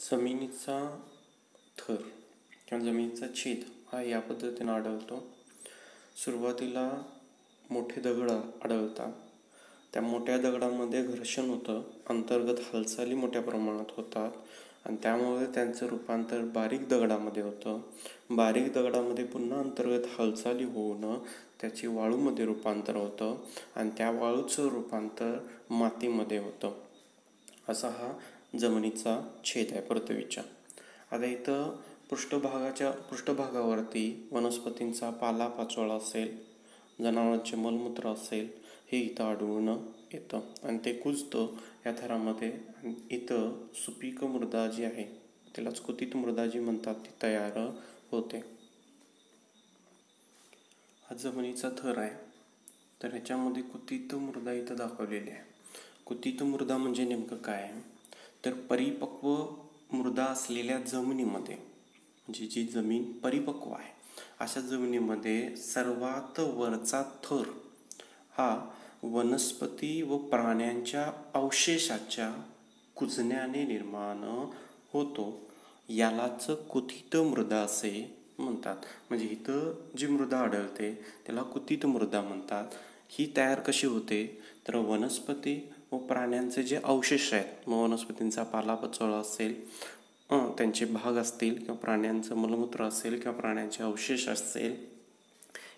जमिनीचा थर किंवा जमिनीचा छेद हा या पद्धतीने आढळतो. सुरुवातीला मोठे दगड आढळतात. त्या मोठ्या दगडामध्ये घर्षण होतं, अंतर्गत हालचाली मोठ्या प्रमाणात होतात आणि त्यामुळे त्यांचं रूपांतर बारीक दगडामध्ये होतं. बारीक दगडामध्ये पुन्हा अंतर्गत हालचाली होऊन त्याची वाळूमध्ये रूपांतर होतं आणि त्या वाळूचं रूपांतर मातीमध्ये होतं. असा हा जमिनीचा छेद आहे पृथ्वीच्या. आता इथं पृष्ठभागावरती वनस्पतींचा पालापाचोळा असेल, जनावरांचे मलमूत्र असेल, हे इथं आढळून येतं आणि ते कुजतं या थरामध्ये. इथं सुपीक मृदा जी आहे त्यालाच कुतीत मृदा जी म्हणतात ती तयार होते. हा जमिनीचा थर आहे. तर ह्याच्यामध्ये कुतीत मृदा इथं दाखवलेली आहे. कुतीत मृदा म्हणजे नेमकं काय? तर परिपक्व मृदा असलेल्या जमिनीमध्ये, म्हणजे जी जमीन परिपक्व आहे अशा जमिनीमध्ये सर्वात वरचा थर हा वनस्पती व प्राण्यांच्या अवशेषाच्या कुजण्याने निर्माण होतो. यालाच कुतीत मृदा असे म्हणतात. म्हणजे इथं जी मृदा आढळते त्याला कुतीत मृदा म्हणतात. ही तयार कशी होते? तर वनस्पती व प्राण्यांचे जे अवशेष आहेत, मग वनस्पतींचा पालापाचोळा असेल, त्यांचे भाग असतील किंवा प्राण्यांचं मलमूत्र असेल किंवा प्राण्यांचे अवशेष असेल,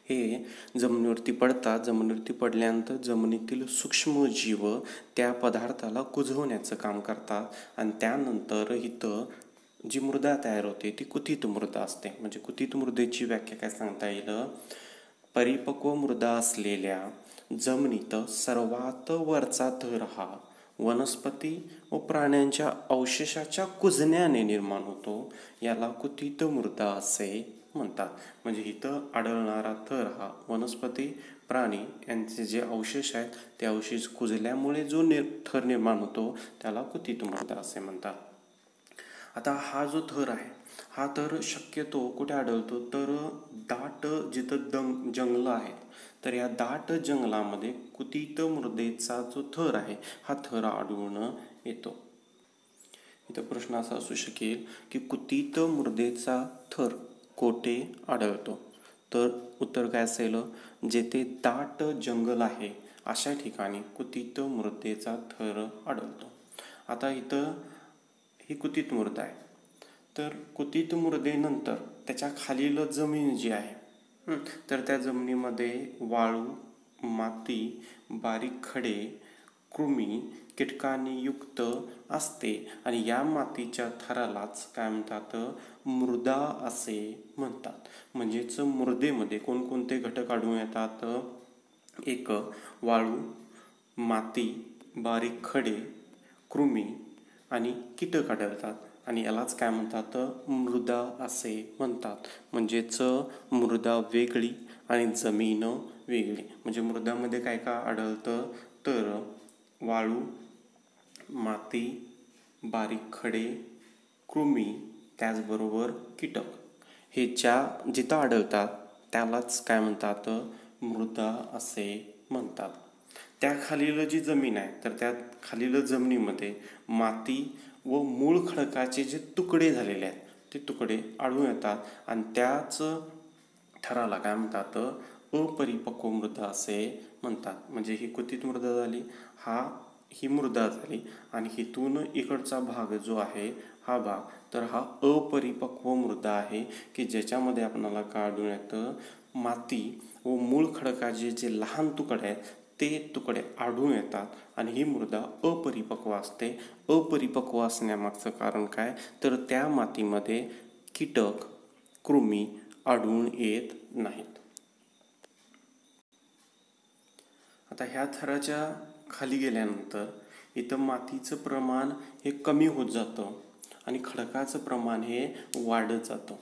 हे जमिनीवरती पडतात. जमिनीवरती पडल्यानंतर जमिनीतील सूक्ष्म जीव त्या पदार्थाला कुजवण्याचं काम करतात आणि त्यानंतर इथं जी मृदा तयार होते ती कुतीत मृदा असते. म्हणजे कुतीत मृदेची व्याख्या काय सांगता येईल? परिपक्व मृदा असलेल्या जमिनीत सर्वात वरचा थर हा वनस्पती व प्राण्यांच्या अवशेषाच्या कुजण्याने निर्माण होतो. याला कुतीत मृदा असे म्हणतात. म्हणजे इथं आढळणारा थर हा वनस्पती, प्राणी यांचे जे अवशेष आहेत ते अवशेष कुजल्यामुळे जो थर निर्माण होतो त्याला कुतीत मृदा असे म्हणतात. आता हा जो थर आहे हा थर शक्यतो कुठे आढळतो? तर दाट जिथं जंगलं आहेत तर या दाट जंगलामध्ये कुतीत मृदेचा जो थर आहे हा थर आढळून येतो. इथं प्रश्न असा असू शकेल की कुतीत मृदेचा थर कोठे आढळतो? तर उत्तर काय असेल? जेथे दाट जंगल आहे अशा ठिकाणी कुतीत मृदेचा थर आढळतो. आता इथं ही कुतीत मृदा आहे. तर कुतीत मृदेनंतर त्याच्या खालील जमीन जी आहे तर त्या जमिनीमध्ये वाळू, माती, बारीक खडे, कृमी, कीटकांनी युक्त असते आणि या मातीच्या थरालाच काय म्हणतात? मृदा असे म्हणतात. म्हणजेच मृदेमध्ये कोणकोणते घटक आढळून येतात? एक वाळू, माती, बारीक खडे, कृमी आणि कीटक आढळतात आणि यालाच काय म्हणतात? मृदा असे म्हणतात. म्हणजेच मृदा वेगळी आणि जमीन वेगळी. म्हणजे मृदामध्ये काय काय आढळतं? तर वाळू, माती, बारीक खडे, कृमी, त्याचबरोबर कीटक हे जिथं आढळतात त्यालाच काय म्हणतात? मृदा असे म्हणतात. त्याखालील जी जमीन आहे तर त्या खालील जमिनीमध्ये माती व मूळ खडकाचे जे तुकडे झालेले आहेत ते तुकडे आढळून येतात आणि त्याच थराला काय म्हणतात? अपरिपक्व मृदा असे म्हणतात. म्हणजे ही कुतीत मृदा झाली, ही मृदा झाली आणि हिथून इकडचा भाग जो आहे हा भाग तर हा अपरिपक्व मृदा आहे की ज्याच्यामध्ये आपल्याला काय आढळून येतं? माती व मूळ खडकाचे जे लहान तुकडे आहेत ते तुकडे आढळून येतात आणि ही मृदा अपरिपक्व असते. अपरिपक्व असण्यामागचं कारण काय? तर त्या मातीमध्ये कीटक, कृमी आढळून येत नाहीत. आता ह्या थराच्या खाली गेल्यानंतर इथं मातीचं प्रमाण हे कमी होत जातं आणि खडकाचं प्रमाण हे वाढत जातं.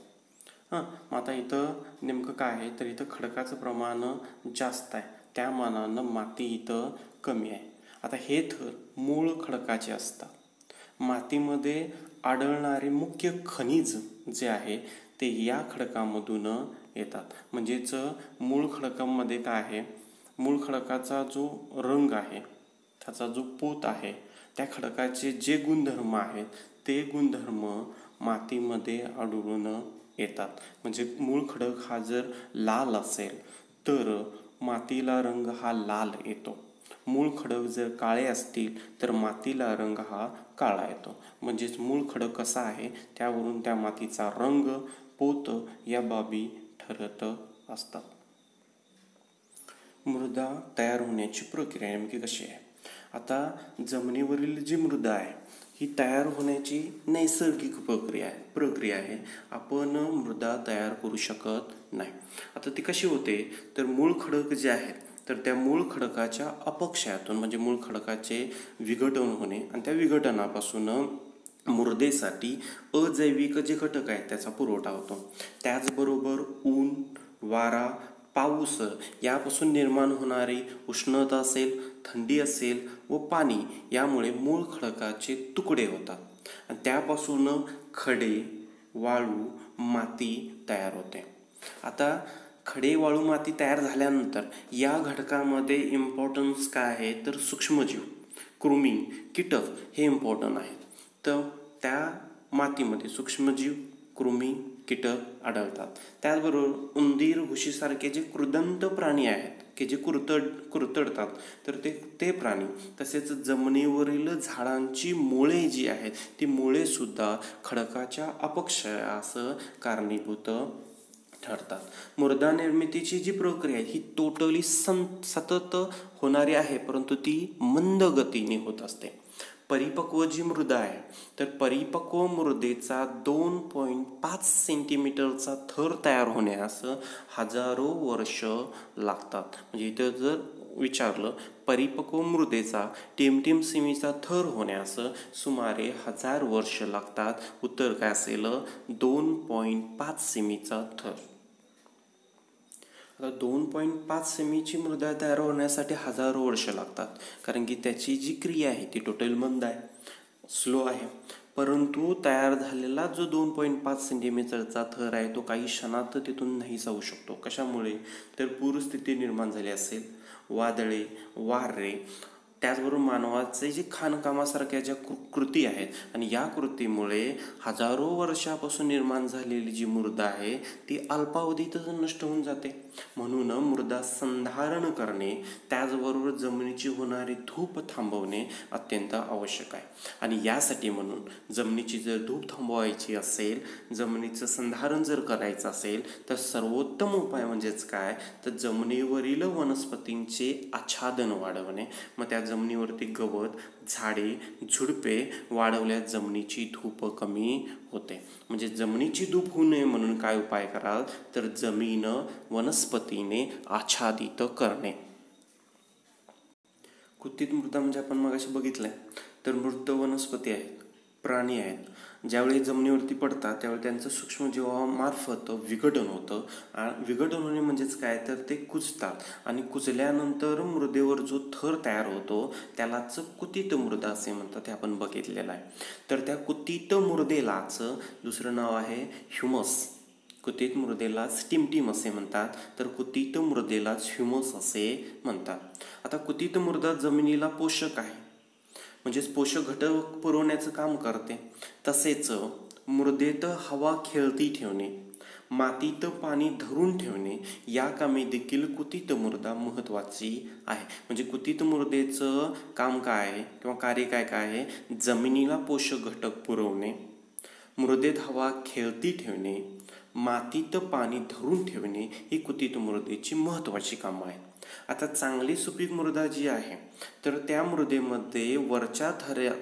मग आता इथं नेमकं काय आहे? तर इथं खडकाचं प्रमाण जास्त आहे, त्या मानानं माती इथं कमी आहे. आता हे थर मूळ खडकाचे असतात. मातीमध्ये आढळणारे मुख्य खनिज जे आहे ते या खडकामधून येतात. म्हणजेच मूळ खडकामध्ये काय आहे? मूळ खडकाचा जो रंग आहे, त्याचा जो पोत आहे, त्या खडकाचे जे गुणधर्म आहेत ते गुणधर्म मातीमध्ये आढळून येतात. म्हणजे मूळ खडक हा जर लाल असेल तर मातीला रंग हा लाल येतो. मूळ खडक जर काळे असतील तर मातीला रंग हा काळा येतो. म्हणजेच मूळ खडक कसा आहे त्यावरून त्या मातीचा रंग, पोत या बाबी ठरत असतात. मृदा तयार होण्याची प्रक्रिया नेमकी कशी आहे? आता जमिनीवरील जी मृदा आहे ही तयार होण्याची नैसर्गिक प्रक्रिया आहे. आपण मृदा तयार करू शकत नाही. आता ती कशी होते तर मूळ खडक जे आहेत तर त्या मूळ खडकाच्या अपक्षयातून म्हणजे मूळ खडकाचे विघटन होणे आणि त्या विघटनापासून मृदेसाठी अजैविक जे घटक आहेत त्याचा पुरवठा होतो. त्याचबरोबर ऊन, वारा, पाऊस यापासून निर्माण होणारी उष्णता असेल, थंडी असेल व पाणी यामुळे मूळ खडकाचे तुकडे होतात आणि त्यापासून खडे, वाळू, माती तयार होते. आता खडे, वाळू, माती तयार झाल्यानंतर या घटकामध्ये इम्पॉर्टन्स काय आहे तर सूक्ष्मजीव, कृमी, कीटक हे इम्पॉर्टंट आहेत. तर त्या मातीमध्ये सूक्ष्मजीव, कृमी, कीटक आढळतात. त्याचबरोबर उंदीर, घुशीसारखे जे कृदंत प्राणी आहेत की जे कुरतडतात तर ते प्राणी, तसेच जमिनीवरील झाडांची मुळे जी आहेत ती मुळे सुद्धा खडकाच्या अपक्षयास कारणीभूत ठरतात. मृदा निर्मितीची जी प्रक्रिया आहे ही टोटली सतत होणारी आहे, परंतु ती मंद गतीने होत असते. परिपक्व जी मृदा आहे तर परिपक्व मृदेचा 2.5 सेंटीमीटरचा थर तयार होण्यास हजारो वर्ष लागतात. म्हणजे इथं जर विचारलं परिपक्व मृदेचा टिमटिम सेमीचा थर होण्यास सुमारे 1000 वर्ष लागतात. उत्तर काय असेल 2.5 सेमीचा थर. आता 2.5 सेमीची मृदा तयार होण्यासाठी हजारो वर्ष लागतात, कारण की त्याची जी क्रिया आहे ती टोटल मंद आहे, स्लो आहे. परंतु तयार झालेला जो 2.5 सेंटीमीटरचा थर आहे तो काही क्षणात तिथून नाही जाऊ शकतो. कशामुळे तर पूरस्थिती निर्माण झाली असेल, वादळे, वारे, त्याचबरोबर मानवाचे जे खाणकामासारख्या ज्या कृती आहेत आणि या कृतीमुळे हजारो वर्षापासून निर्माण झालेली जी मृदा आहे ती अल्पावधीतच नष्ट होऊन जाते. म्हणून मृदा संधारण करणे त्याचबरोबर जमिनीची होणारी धूप थांबवणे अत्यंत आवश्यक आहे. आणि यासाठी म्हणून जमिनीची जर धूप थांबवायची असेल, जमिनीचं संधारण जर करायचं असेल तर सर्वोत्तम उपाय म्हणजेच काय तर जमिनीवरील वनस्पतींचे आच्छादन वाढवणे. मग त्या जमिनीवरती गवत, झाडे, झुडपे वाढवल्यास जमिनीची धूप कमी होते. म्हणजे जमिनीची धूप होऊ नये म्हणून काय उपाय कराल तर जमीन वनस्पतीने आच्छादित करणे. कुत्सित मृदा म्हणजे आपण मगाशी बघितलंय तर मृत वनस्पती आहेत, प्राणी आहेत, ज्यावेळी जमिनीवरती पडतात त्यावेळी त्यांचं सूक्ष्मजीवामार्फत विघटन होतं. विघटन होणे म्हणजेच काय तर ते कुजतात आणि कुजल्यानंतर मृदेवर जो थर तयार होतो त्यालाच कुत्सित मृदा असे म्हणतात. हे आपण बघितलेलं आहे. तर त्या कुत्सित मृदेलाच दुसरं नाव आहे ह्युमस. कुत्सित मृदेलाच टिमटिम असे म्हणतात, तर कुत्सित मृदेलाच ह्युमस असे म्हणतात. आता कुत्सित मृदा जमिनीला पोषक आहे, म्हणजेच पोषक घटक पुरवण्याचं काम करते. तसेच मृदेत हवा खेळती ठेवणे, मातीत पाणी धरून ठेवणे या कामी देखील कुत्सित मृदा महत्त्वाची आहे. म्हणजे कुत्सित मृदेचं काम काय आहे किंवा कार्य काय आहे, जमिनीला पोषक घटक पुरवणे, मृदेत हवा खेळती ठेवणे, मातीत पाणी धरून ठेवणे ही कुत्सित मृदेची महत्त्वाची कामं आहेत. आता चांगली सुपीक मृदा जी आहे तर त्या मृदेमध्ये वरच्या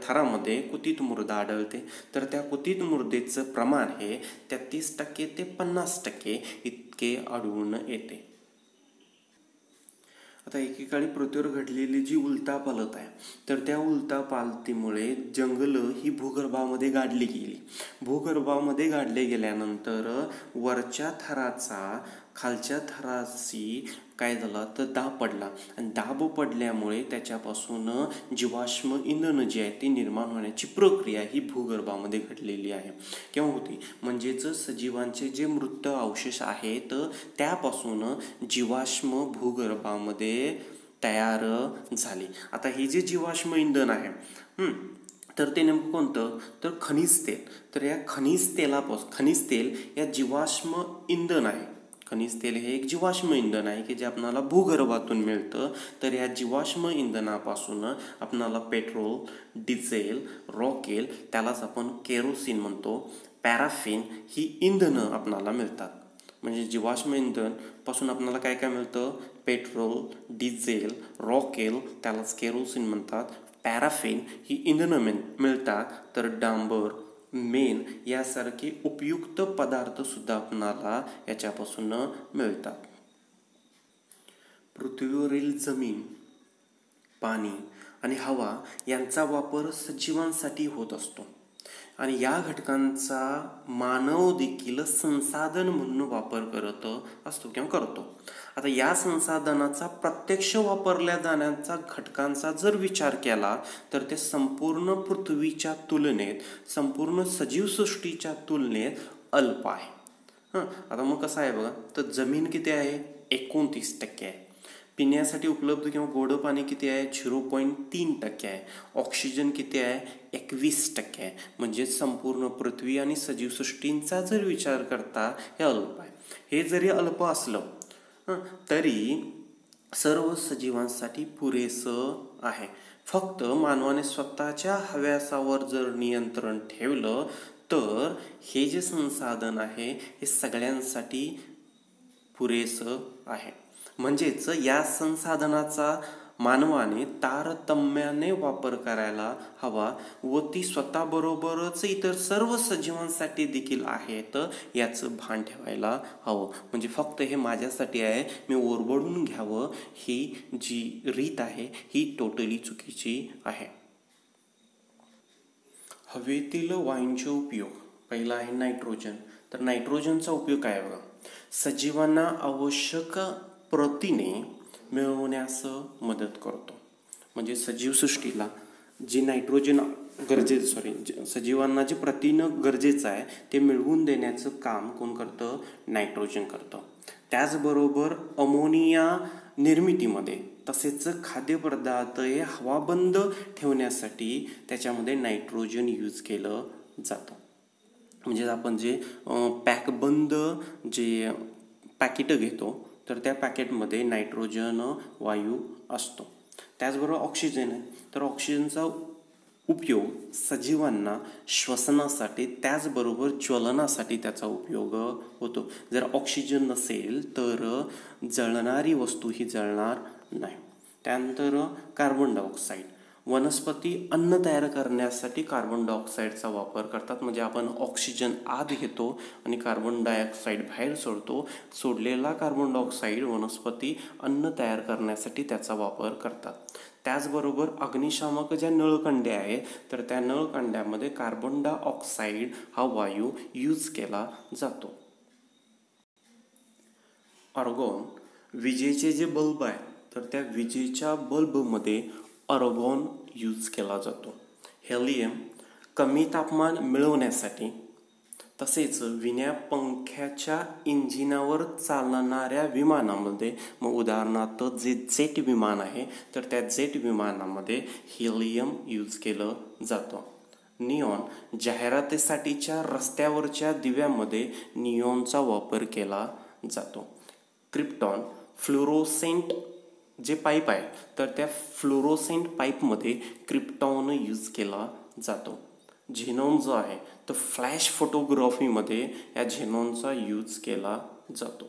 थरामध्ये कुत्सित मृदा आढळते. तर त्या कुत्सित मृदेचं प्रमाण हे 33% ते 50% इतके आढळून येते. आता एकेकाळी पृथ्वीवर घडलेली जी उलथापालथ आहे तर त्या उलथापालथीमुळे जंगलं ही भूगर्भामध्ये गाडली गेली. भूगर्भामध्ये गाडले गेल्यानंतर वरच्या थराचा खालच्या थराशी काय झालं तर दाब पडला आणि दाब पडल्यामुळे त्याच्यापासून जीवाश्म इंधन जे आहे ते निर्माण होण्याची प्रक्रिया ही भूगर्भामध्ये घडलेली आहे किंवा होती. म्हणजेच सजीवांचे जे मृत अवशेष आहेत त्यापासून जीवाश्म भूगर्भामध्ये तयार झाले. आता हे जे जीवाश्म इंधन आहे तर तर ते नेमकं कोणतं, तर खनिज तेल. तर या खनिज तेल या जीवाश्म इंधन आहे. खनिज तेल हे एक जीवाश्म इंधन आहे की जे आपल्याला भूगर्भातून मिळतं. तर या जीवाश्म इंधनापासून आपल्याला पेट्रोल, डिझेल, रॉकेल, त्यालाच आपण केरोसिन म्हणतो, पॅराफिन ही इंधनं आपल्याला मिळतात. म्हणजे जीवाश्म इंधन पासून आपल्याला काय काय मिळतं, पेट्रोल, डिझेल, रॉकेल, त्यालाच केरोसिन म्हणतात, पॅराफिन ही इंधनं मिळतात. तर डांबर, मेण यासारखे उपयुक्त पदार्थ सुद्धा आपणाला याच्यापासून मिळतात. पृथ्वीवरील जमीन, पाणी आणि हवा यांचा वापर सजीवांसाठी होत असतो आणि या घटकांचा मानव देखील संसाधन म्हणून वापर करत असतो किंवा करतो. आता या संसाधनाचा प्रत्यक्ष वापरल्या जाण्याचा घटकांचा जर विचार केला तर ते संपूर्ण पृथ्वीच्या तुलनेत, संपूर्ण सजीवसृष्टीच्या तुलनेत अल्प आहे. आता मग कसं आहे बघा, तर जमीन किती आहे, 29% आहे. पिण्यासाठी उपलब्ध किंवा गोडं पाणी किती आहे, 0.3% आहे. ऑक्सिजन किती आहे, 21% आहे. म्हणजे संपूर्ण पृथ्वी आणि सजीवसृष्टींचा जर विचार करता हे अल्प आहे. हे जरी अल्प असलं तरी सर्व सजीवांसाठी पुरेसं आहे. फक्त मानवाने स्वतःच्या हव्यासावर जर नियंत्रण ठेवलं तर हे जे संसाधन आहे हे सगळ्यांसाठी पुरेसं आहे. म्हणजेच या संसाधनाचा मानवाने तारतम्याने वापर करायला हवा व ती स्वतःबरोबरच इतर सर्व सजीवांसाठी देखील आहेत याचं भान ठेवायला हवं. म्हणजे फक्त हे माझ्यासाठी आहे, मी ओरबडून घ्यावं, ही जी रीत आहे ही टोटली चुकीची आहे. हवेतील वायूंचे उपयोग. पहिला आहे नायट्रोजन. तर नायट्रोजनचा उपयोग काय बघा, सजीवांना आवश्यक प्रथिने मिळवण्यास मदत करतो. म्हणजे सजीवसृष्टीला जे नायट्रोजन सजीवांना जे प्रथिन गरजेचं आहे ते मिळवून देण्याचं काम कोण करतं, नायट्रोजन करतं. त्याचबरोबर अमोनिया निर्मितीमध्ये तसेच खाद्यपदार्थ हे हवाबंद ठेवण्यासाठी त्याच्यामध्ये नायट्रोजन यूज केलं जातं. म्हणजे आपण जे पॅकबंद जे पॅकेट घेतो तर त्या पॅकेटमध्ये नायट्रोजन वायू असतो. त्याचबरोबर ऑक्सिजन आहे. तर ऑक्सिजनचा उपयोग सजीवांना श्वसनासाठी त्याचबरोबर ज्वलनासाठी त्याचा उपयोग होतो. जर ऑक्सिजन नसेल तर जळणारी वस्तू ही जळणार नाही. त्यानंतर कार्बन डायऑक्साईड. वनस्पती अन्न तयार करण्यासाठी कार्बन डायऑक्साईडचा वापर करतात. म्हणजे आपण ऑक्सिजन आत घेतो आणि कार्बन डायऑक्साईड बाहेर सोडतो. सोडलेला कार्बन डायऑक्साईड वनस्पती अन्न तयार करण्यासाठी त्याचा वापर करतात. त्याचबरोबर अग्निशामक ज्या नळकंड्या आहेत तर त्या नळकंड्यामध्ये कार्बन डायऑक्साईड हा वायू यूज केला जातो. आर्गॉन. विजेचे जे बल्ब आहे तर त्या विजेच्या बल्बमध्ये आर्गॉन यूज केला जातो. हेलियम. कमी तापमान मिळवण्यासाठी. तसेच विण्या पंख्याच्या इंजिनावर चालणाऱ्या विमानामध्ये, मग उदाहरणार्थ जे जेट विमान आहे तर त्या जेट विमानामध्ये हेलियम यूज केलं जातं. निऑन. जाहिरातीसाठीच्या रस्त्यावरच्या दिव्यामध्ये निऑनचा वापर केला जातो. क्रिप्टॉन. फ्लोरोसेंट जे पाईप आहे तर त्या फ्लोरोसेंट पाईपमध्ये क्रिप्टॉन यूज केला जातो. झेनॉन जो आहे तर फ्लॅश फोटोग्राफीमध्ये या झेनॉनचा यूज केला जातो.